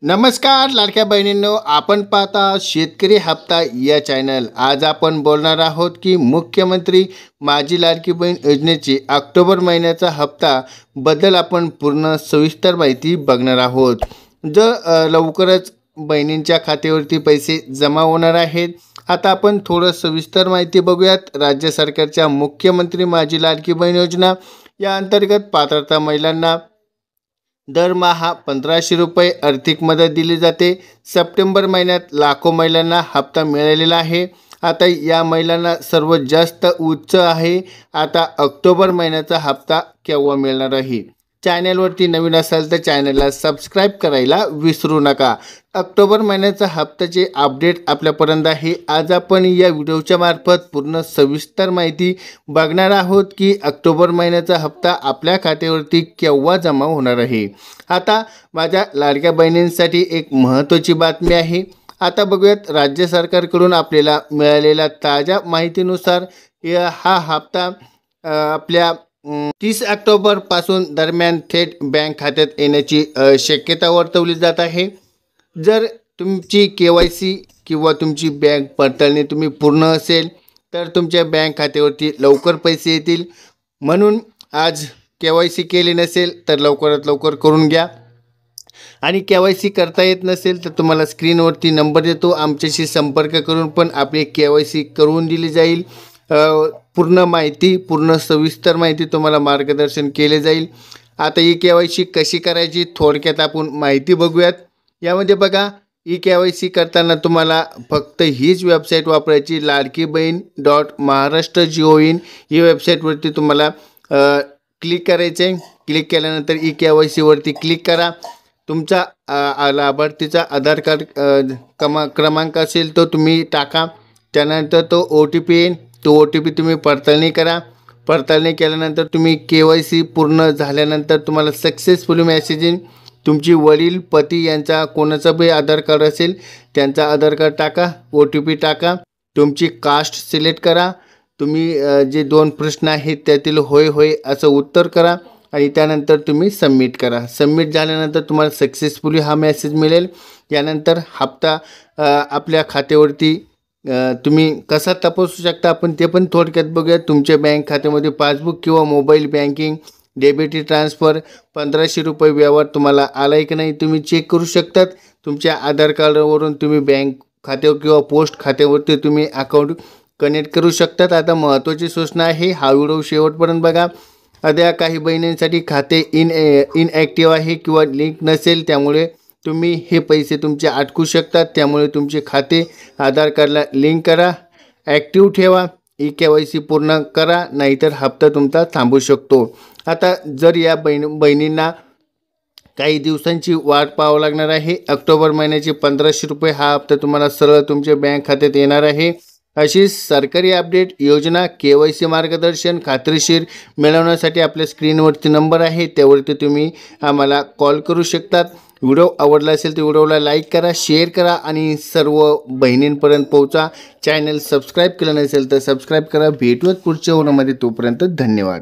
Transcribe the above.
नमस्कार लाडक्या बहिणींनो, आपण पाहता शेतकरी हप्ता या चॅनल। आज आपण बोलणार आहोत की मुख्यमंत्री माझी लाडकी बहीण योजनेची ऑक्टोबर महिन्याचा हप्ता बद्दल आपण पूर्ण सविस्तर माहिती बघणार आहोत। लवकरच बहिणींच्या खात्यावरती पैसे जमा होणार आहेत। आता आपण थोडं सविस्तर माहिती बघूयात। राज्य सरकारच्या मुख्यमंत्री माझी लाडकी बहीण योजना या अंतर्गत पात्रता महिलांना दरमहा 1500 रुपये आर्थिक मदत दिली जाते। सप्टेंबर महिन्यात लाखो महिलांना हप्ता मिळालेला आहे। आता या महिलांना सर्वात जास्त उच्च आहे। आता ऑक्टोबर महिन्याचा हप्ता केव्हा मिळणार आहे? चॅनलवरती नवीन असाल तर चॅनलला सबस्क्राइब करायला विसरू नका। ऑक्टोबर महिन्याचा हप्त्याचे अपडेट आपल्यापर्यंत आहे। आज आपण या व्हिडिओच्या मार्फत पूर्ण सविस्तर माहिती बघणार आहोत की ऑक्टोबर महिन्याचा हप्ता आपल्या खात्यावरती केव्हा जमा होणार आहे। आता माझ्या लाडक्या बहिणींसाठी एक महत्त्वाची बातमी आहे। आता बघूयात राज्य सरकारकडून आपल्याला मिळालेल्या ताज्या माहितीनुसार हा हप्ता आपल्या 30 ऑक्टोबर पासून दरम्यान थेट बँक खात्यात येण्याची शक्यता वर्तवली जात आहे। जर तुमची KYC किंवा तुमची बँक पडताळणी तुम्ही पूर्ण असेल तर तुमच्या बँक खात्यावरती लवकर पैसे येतील। म्हणून आज KYC केली नसेल तर लवकरात लवकर करून घ्या। आणि KYC करता येत नसेल तर तुम्हाला स्क्रीनवरती नंबर देतो, आमच्याशी संपर्क करून पण आपली KYC करून दिली जाईल। पूर्ण माहिती, पूर्ण सविस्तर माहिती तुम्हाला मार्गदर्शन केले जाईल। आता KYC कशी करायची थोडक्यात आपण माहिती बघूयात। यामध्ये बघा, KYC करताना तुम्हाला फक्त हीच वेबसाईट वापरायची, ladkibain.maharashtra.gov.in ही वेबसाईटवरती तुम्हाला क्लिक करायचं आहे। क्लिक केल्यानंतर KYC वरती क्लिक करा। तुमचा लाभार्थीचा आधार कार्ड क्रमांक असेल तो तुम्ही टाका। त्यानंतर तो OTP येईल, तो OTP तुम्ही पडताळणी करा। पडताळणी केल्यानंतर तुम्ही KYC पूर्ण झाल्यानंतर तुम्हाला सक्सेसफुली मेसेज येईल। तुमची वडील, पती यांचा कोणाचा बी आधार कार्ड असेल त्यांचा आधार कार्ड टाका, OTP टाका, तुमची कास्ट सिलेक्ट करा। तुम्ही जे 2 प्रश्न आहेत त्यातील होय होय असं उत्तर करा आणि त्यानंतर तुम्ही सबमिट करा। सबमिट झाल्यानंतर तुम्हाला सक्सेसफुली हा मेसेज मिळेल। यानंतर हप्ता आपल्या खात्यावरती तुम्ही कसा तपासू शकता आपण ते पण थोडक्यात बघूया। तुमच्या बँक खात्यामध्ये पासबुक किंवा मोबाईल बँकिंग डेबिट ट्रान्सफर 1500 रुपये व्यवहार तुम्हाला आलाय की नाही तुम्ही चेक करू शकतात। तुमच्या आधार कार्डवरून तुम्ही बँक खात्यावर किंवा पोस्ट खात्यावरती तुम्ही अकाउंट कनेक्ट करू शकतात। आता महत्त्वाची सूचना आहे, हा व्हिडिओ शेवटपर्यंत बघा। अद्या काही बहिणींसाठी खाते इनॲक्टिव्ह आहे किंवा लिंक नसेल, त्यामुळे तुम्ही हे पैसे तुमचे अटकू शकतात। त्यामुळे तुमचे खाते आधार कार्डला लिंक करा, ॲक्टिव्ह ठेवा, KYC पूर्ण करा, नाहीतर हप्ता तुमचा थांबू शकतो। आता जर या बहिणींना काही दिवसांची वाट पाहावं लागणार आहे, ऑक्टोबर महिन्याचे 1500 रुपये हा हप्ता तुम्हाला सरळ तुमच्या बँक खात्यात येणार आहे। अशी सरकारी अपडेट, योजना, KYC मार्गदर्शन खात्रीशीर मिळवण्यासाठी आपल्या स्क्रीनवरती नंबर आहे, त्यावरती तुम्ही आम्हाला कॉल करू शकतात। व्हिडिओ आवडला असेल तर व्हिडिओला लाईक करा, शेअर करा आणि सर्व बहिणींपर्यंत पोहोचा। चॅनल सबस्क्राईब केलं नसेल तर सबस्क्राईब करा। भेटूयात पुढच्या व्हिडिओमध्ये, तोपर्यंत धन्यवाद।